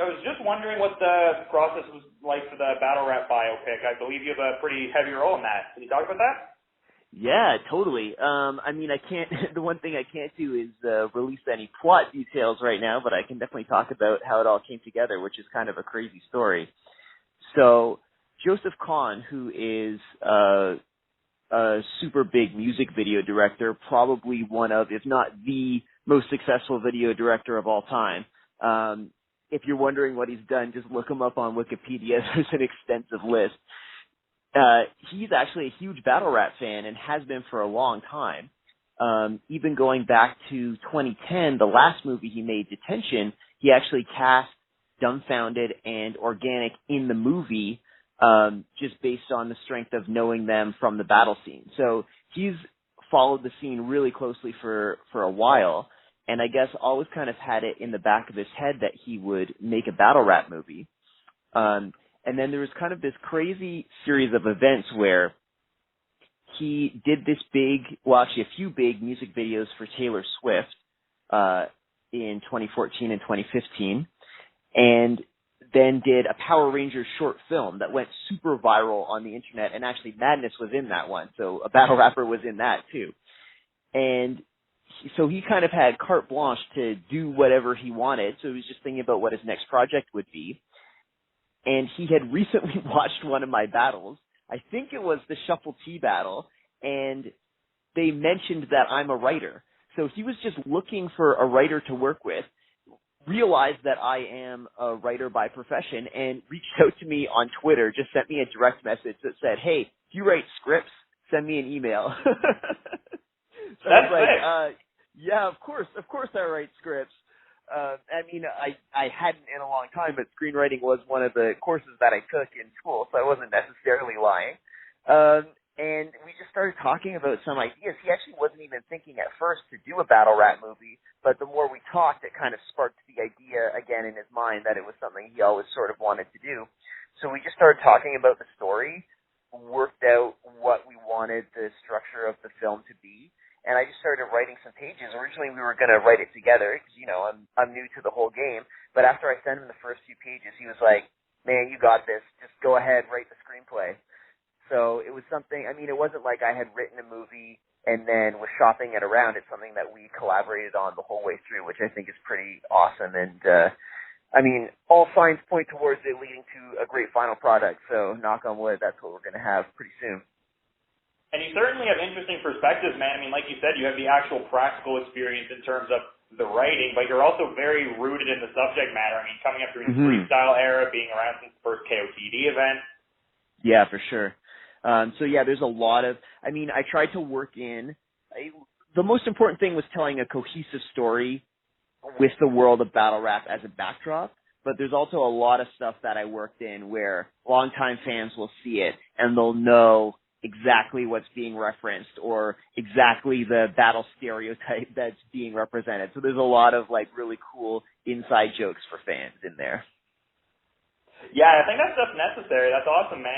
I was just wondering what the process was like for the battle rap biopic. I believe you have a pretty heavy role in that. Can you talk about that? Yeah, totally. I mean, I can't. The one thing I can't do is release any plot details right now, but I can definitely talk about how it all came together, which is kind of a crazy story. So, Joseph Kahn, who is a super big music video director, probably one of, if not the most successful video director of all time. If you're wondering what he's done, just look him up on Wikipedia. There's an extensive list. He's actually a huge battle rap fan and has been for a long time. Even going back to 2010, the last movie he made, Detention, he actually cast Dumfoundead and Organik in the movie, just based on the strength of knowing them from the battle scene. So he's followed the scene really closely for a while, and I guess always kind of had it in the back of his head that he would make a battle rap movie. And then there was kind of this crazy series of events where he did this big, well, actually a few big music videos for Taylor Swift in 2014 and 2015, and then did a Power Rangers short film that went super viral on the internet, and actually Madness was in that one, so a battle rapper was in that too. And so he kind of had carte blanche to do whatever he wanted, so he was just thinking about what his next project would be. And he had recently watched one of my battles. I think it was the Shuffle T battle, and they mentioned that I'm a writer. So he was just looking for a writer to work with, realized that I am a writer by profession, and reached out to me on Twitter, just sent me a direct message that said, "Hey, do you write scripts? Send me an email." So That's I was like, yeah, of course I write scripts. I mean, I hadn't in a long time, but screenwriting was one of the courses that I took in school, so I wasn't necessarily lying. And we just started talking about some ideas. He actually wasn't even thinking at first to do a battle rap movie, but the more we talked, it kind of sparked the idea again in his mind that it was something he always sort of wanted to do. So we just started talking about the story, worked out what we wanted the structure of the film to be, and I just started writing some pages. Originally, we were going to write it together because, you know, I'm new to the whole game. But after I sent him the first few pages, he was like, "Man, you got this. Just go ahead, write the screenplay." So it was something, I mean, it wasn't like I had written a movie and then was shopping it around. It's something that we collaborated on the whole way through, which I think is pretty awesome. And, I mean, all signs point towards it leading to a great final product. So knock on wood, that's what we're going to have pretty soon. And you certainly have interesting perspectives, man. I mean, like you said, you have the actual practical experience in terms of the writing, but you're also very rooted in the subject matter. I mean, coming up through the freestyle era, being around since the first KOTD event. Yeah, for sure. So yeah, there's a lot of, I mean, I tried to work in, the most important thing was telling a cohesive story with the world of battle rap as a backdrop, but there's also a lot of stuff that I worked in where longtime fans will see it and they'll know exactly what's being referenced or exactly the battle stereotype that's being represented. So there's a lot of like really cool inside jokes for fans in there. Yeah, I think that stuff's necessary. That's awesome, man.